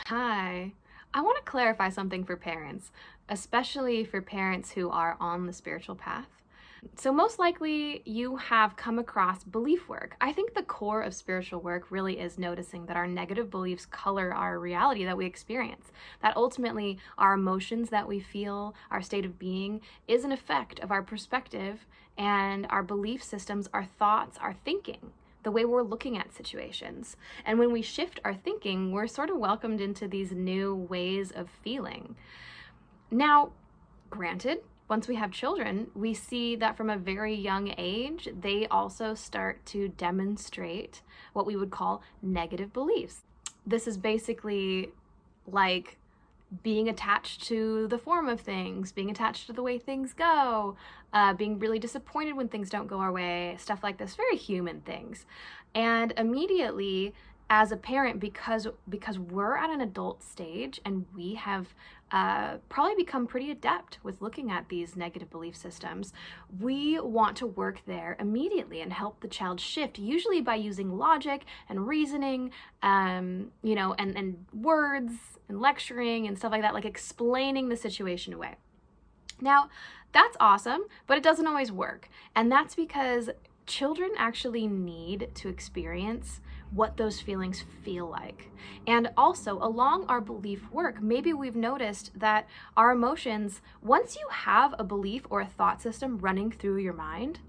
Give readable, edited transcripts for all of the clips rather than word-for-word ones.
Hi. I want to clarify something for parents, especially for parents who are on the spiritual path. So, most likely, you have come across belief work. I think the core of spiritual work really is noticing that our negative beliefs color our reality that we experience. That ultimately, our emotions that we feel, our state of being, is an effect of our perspective and our belief systems, our thoughts, our thinking, the way we're looking at situations. And when we shift our thinking, we're sort of welcomed into these new ways of feeling. Now, granted, once we have children, we see that from a very young age, they also start to demonstrate what we would call negative beliefs. This is basically like being attached to the form of things, being attached to the way things go, being really disappointed when things don't go our way, stuff like this, very human things. And immediately, as a parent, because we're at an adult stage and we have probably become pretty adept with looking at these negative belief systems, we want to work there immediately and help the child shift, usually by using logic and reasoning, and words and lecturing and stuff like that, like explaining the situation away. Now, that's awesome, but it doesn't always work. And that's because children actually need to experience what those feelings feel like. And also, along our belief work, maybe we've noticed that our emotions, once you have a belief or a thought system running through your mind,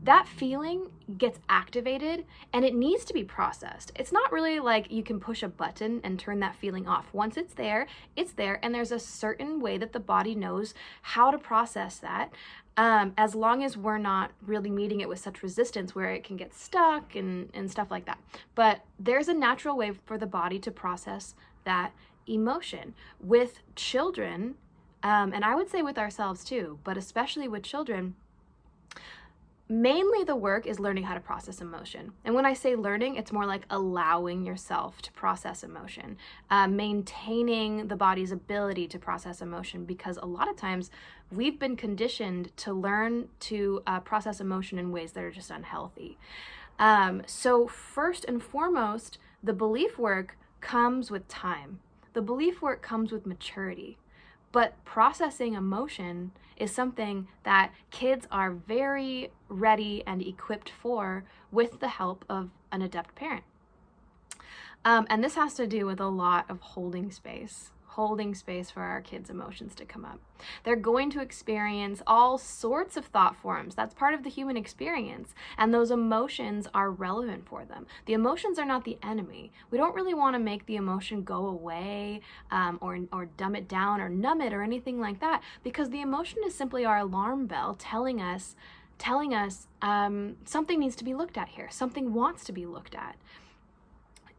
that feeling gets activated and it needs to be processed. It's not really like you can push a button and turn that feeling off. Once it's there, and there's a certain way that the body knows how to process that. As long as we're not really meeting it with such resistance where it can get stuck and stuff like that. But there's a natural way for the body to process that emotion. With children, and I would say with ourselves too, but especially with children, mainly the work is learning how to process emotion. And when I say learning, it's more like allowing yourself to process emotion, maintaining the body's ability to process emotion, because a lot of times we've been conditioned to learn to process emotion in ways that are just unhealthy. So first and foremost, the belief work comes with time. The belief work comes with maturity. But processing emotion is something that kids are very ready and equipped for with the help of an adept parent. And this has to do with a lot of holding space for our kids' emotions to come up. They're going to experience all sorts of thought forms. That's part of the human experience. And those emotions are relevant for them. The emotions are not the enemy. We don't really want to make the emotion go away, or dumb it down or numb it or anything like that, because the emotion is simply our alarm bell telling us something needs to be looked at here. Something wants to be looked at.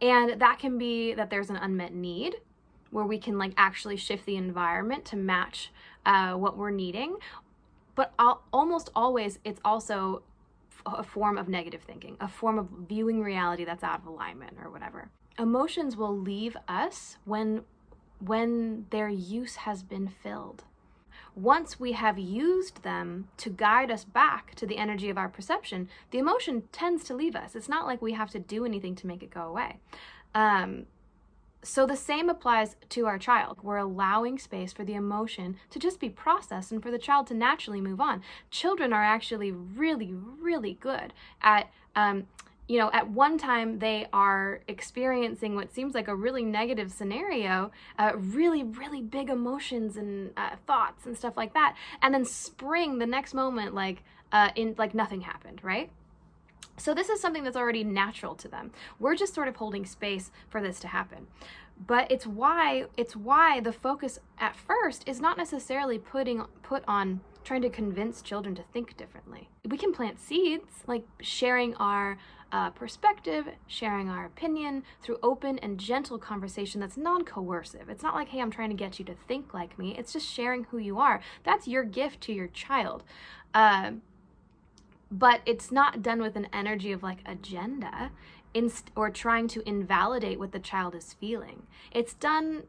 And that can be that there's an unmet need, where we can actually shift the environment to match what we're needing. But almost always, it's also a form of negative thinking, a form of viewing reality that's out of alignment or whatever. Emotions will leave us when their use has been filled. Once we have used them to guide us back to the energy of our perception, the emotion tends to leave us. It's not like we have to do anything to make it go away. So the same applies to our child. We're allowing space for the emotion to just be processed and for the child to naturally move on. Children are actually really, really good at, at one time they are experiencing what seems like a really negative scenario, really, really big emotions and thoughts and stuff like that, and then spring the next moment like nothing happened, right? So this is something that's already natural to them. We're just sort of holding space for this to happen. But it's why the focus at first is not necessarily put on trying to convince children to think differently. We can plant seeds, like sharing our perspective, sharing our opinion through open and gentle conversation that's non-coercive. It's not like, hey, I'm trying to get you to think like me. It's just sharing who you are. That's your gift to your child. But it's not done with an energy of agenda or trying to invalidate what the child is feeling. It's done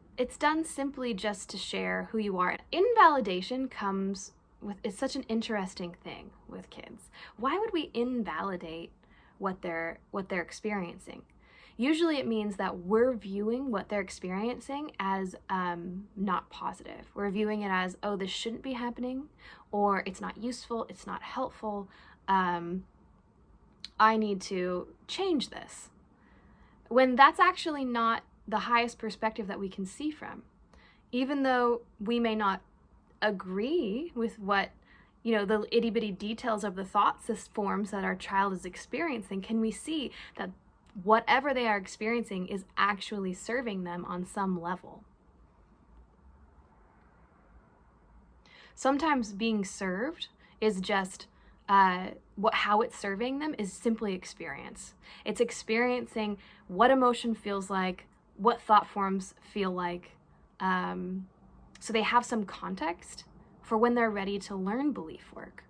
simply just to share who you are. Invalidation it's such an interesting thing with kids. Why would we invalidate what they're experiencing? Usually it means that we're viewing what they're experiencing as not positive. We're viewing it as, oh, this shouldn't be happening, or it's not useful, it's not helpful. I need to change this. When that's actually not the highest perspective that we can see from. Even though we may not agree with what, the itty bitty details of the thought forms that our child is experiencing, can we see that whatever they are experiencing is actually serving them on some level? Sometimes being served is just how it's serving them is simply experience. It's experiencing what emotion feels like, what thought forms feel like, so they have some context for when they're ready to learn belief work.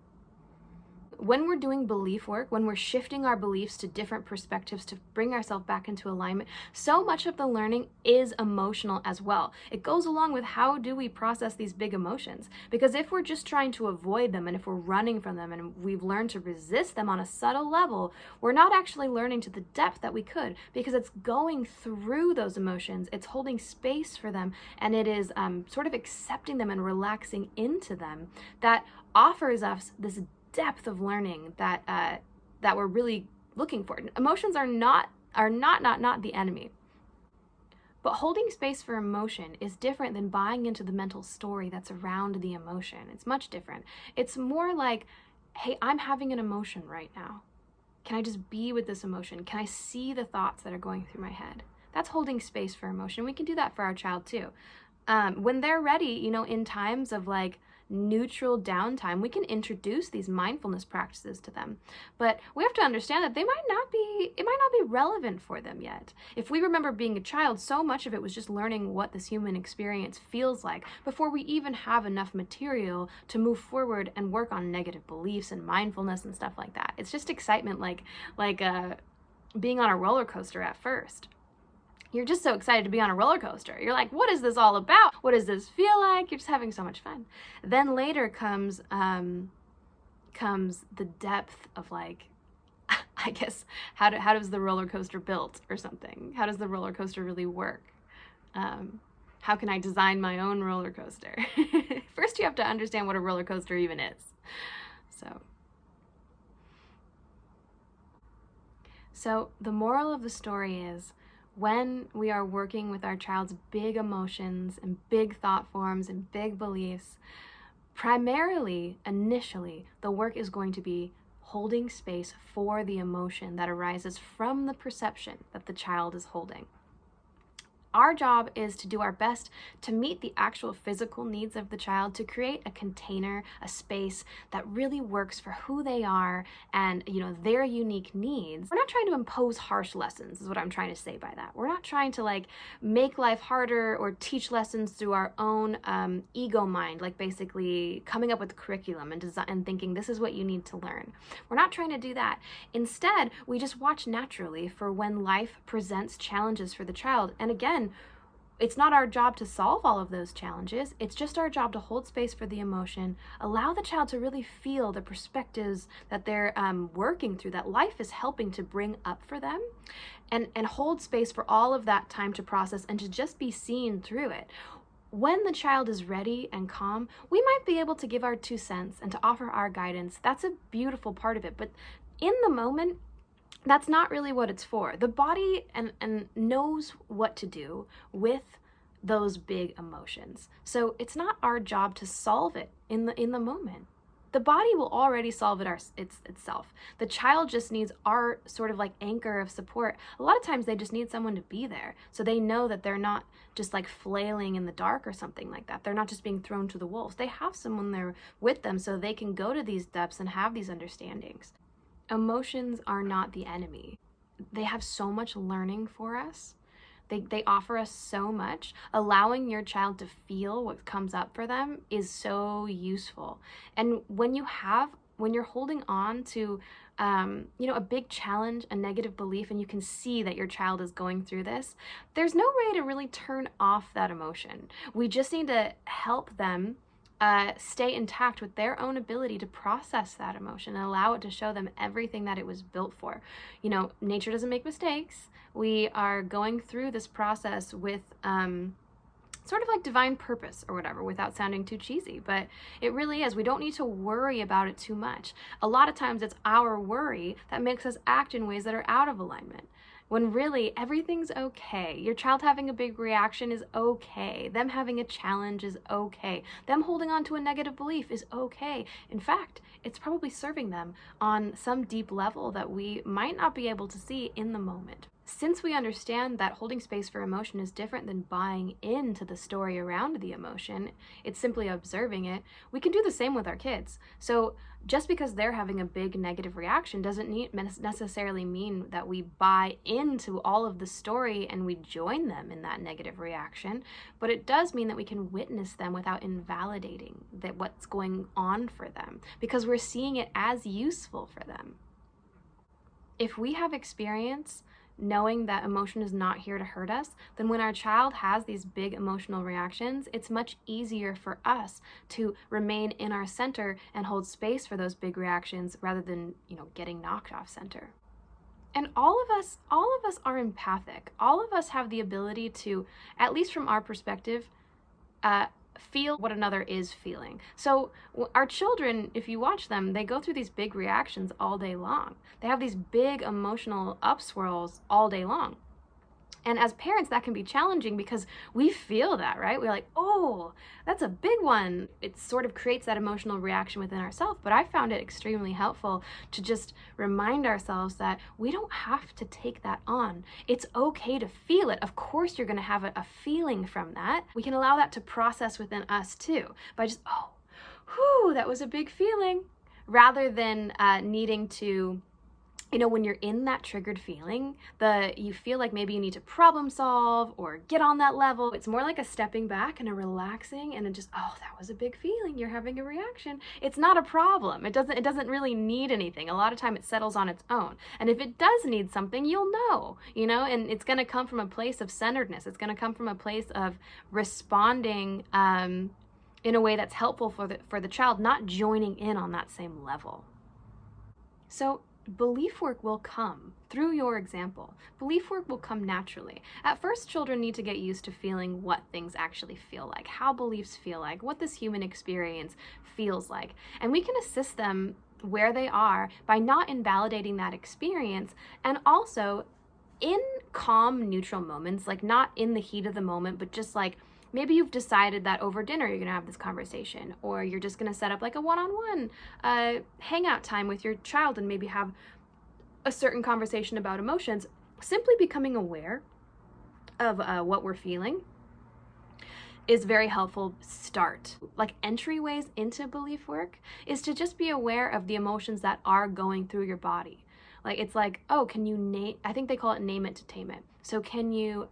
When we're doing belief work, when we're shifting our beliefs to different perspectives to bring ourselves back into alignment, so much of the learning is emotional as well. It goes along with how do we process these big emotions? Because if we're just trying to avoid them, and if we're running from them, and we've learned to resist them on a subtle level, we're not actually learning to the depth that we could, because it's going through those emotions, it's holding space for them, and it is sort of accepting them and relaxing into them that offers us this depth of learning that we're really looking for. Emotions are not the enemy. But holding space for emotion is different than buying into the mental story that's around the emotion. It's much different. It's more like, hey, I'm having an emotion right now. Can I just be with this emotion? Can I see the thoughts that are going through my head? That's holding space for emotion. We can do that for our child too. When they're ready, in times of like neutral downtime, we can introduce these mindfulness practices to them. But we have to understand that it might not be relevant for them yet. If we remember being a child, so much of it was just learning what this human experience feels like before we even have enough material to move forward and work on negative beliefs and mindfulness and stuff like that. It's just excitement, like being on a roller coaster at first. You're just so excited to be on a roller coaster. You're like, what is this all about? What does this feel like? You're just having so much fun. Then later comes the depth of like, I guess, how does the roller coaster built or something? How does the roller coaster really work? How can I design my own roller coaster? First, you have to understand what a roller coaster even is. So the moral of the story is, when we are working with our child's big emotions and big thought forms and big beliefs, primarily, initially, the work is going to be holding space for the emotion that arises from the perception that the child is holding. Our job is to do our best to meet the actual physical needs of the child, to create a container, a space that really works for who they are and, their unique needs. We're not trying to impose harsh lessons, is what I'm trying to say by that. We're not trying to make life harder or teach lessons through our own ego mind, like basically coming up with a curriculum and thinking this is what you need to learn. We're not trying to do that. Instead, we just watch naturally for when life presents challenges for the child. And again, it's not our job to solve all of those challenges. It's just our job to hold space for the emotion, allow the child to really feel the perspectives that they're working through, that life is helping to bring up for them, and hold space for all of that time to process and to just be seen through it. When the child is ready and calm, we might be able to give our 2 cents and to offer our guidance. That's a beautiful part of it. But in the moment, that's not really what it's for. The body and knows what to do with those big emotions. So it's not our job to solve it in the moment. The body will already solve it itself. The child just needs our sort of like anchor of support. A lot of times they just need someone to be there so they know that they're not just like flailing in the dark or something like that. They're not just being thrown to the wolves. They have someone there with them so they can go to these depths and have these understandings. Emotions are not the enemy. They have so much learning for us. They offer us so much. Allowing your child to feel what comes up for them is so useful. And when you're holding on to a big challenge, a negative belief, and you can see that your child is going through this, there's no way to really turn off that emotion. We just need to help them stay intact with their own ability to process that emotion and allow it to show them everything that it was built for. You know, nature doesn't make mistakes. We are going through this process with sort of like divine purpose or whatever, without sounding too cheesy, but it really is. We don't need to worry about it too much. A lot of times it's our worry that makes us act in ways that are out of alignment, when really everything's okay. Your child having a big reaction is okay. Them having a challenge is okay. Them holding on to a negative belief is okay. In fact, it's probably serving them on some deep level that we might not be able to see in the moment. Since we understand that holding space for emotion is different than buying into the story around the emotion, it's simply observing it, we can do the same with our kids. So just because they're having a big negative reaction doesn't necessarily mean that we buy into all of the story and we join them in that negative reaction, but it does mean that we can witness them without invalidating that what's going on for them, because we're seeing it as useful for them. If we have experience knowing that emotion is not here to hurt us, then when our child has these big emotional reactions, it's much easier for us to remain in our center and hold space for those big reactions rather than, getting knocked off center. And all of us are empathic. All of us have the ability to, at least from our perspective, feel what another is feeling. So our children, if you watch them, they go through these big reactions all day long. They have these big emotional upswirls all day long. And as parents, that can be challenging because we feel that, right? We're like, oh, that's a big one. It sort of creates that emotional reaction within ourselves. But I found it extremely helpful to just remind ourselves that we don't have to take that on. It's okay to feel it. Of course, you're going to have a feeling from that. We can allow that to process within us too by just, that was a big feeling, rather than needing to, when you're in that triggered feeling, you feel like maybe you need to problem solve or get on that level. It's more like a stepping back and a relaxing and just, that was a big feeling. You're having a reaction. It's not a problem. It doesn't really need anything. A lot of time it settles on its own. And if it does need something, you'll know, and it's going to come from a place of centeredness. It's going to come from a place of responding in a way that's helpful for the child, not joining in on that same level. So belief work will come through your example. Belief work will come naturally. At first, children need to get used to feeling what things actually feel like, how beliefs feel like, what this human experience feels like. And we can assist them where they are by not invalidating that experience, and also in calm, neutral moments, like not in the heat of the moment, but just like, maybe you've decided that over dinner you're going to have this conversation, or you're just going to set up like a one-on-one hangout time with your child and maybe have a certain conversation about emotions. Simply becoming aware of what we're feeling is very helpful start. Like entryways into belief work is to just be aware of the emotions that are going through your body. Like it's like, can you name, I think they call it name it to tame it. So can you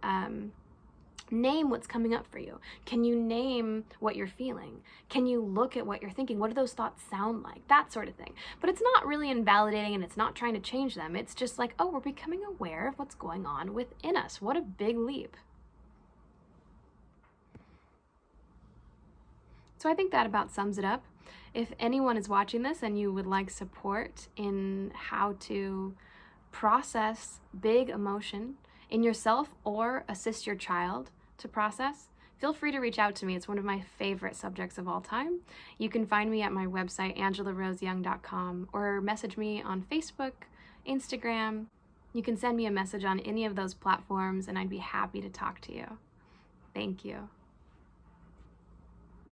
name what's coming up for you? Can you name what you're feeling? Can you look at what you're thinking? What do those thoughts sound like? That sort of thing. But it's not really invalidating and it's not trying to change them. It's just like, we're becoming aware of what's going on within us. What a big leap. So I think that about sums it up. If anyone is watching this and you would like support in how to process big emotion in yourself or assist your child to process, feel free to reach out to me. It's one of my favorite subjects of all time. You can find me at my website, angelaroseyoung.com, or message me on Facebook, Instagram. You can send me a message on any of those platforms and I'd be happy to talk to you. Thank you.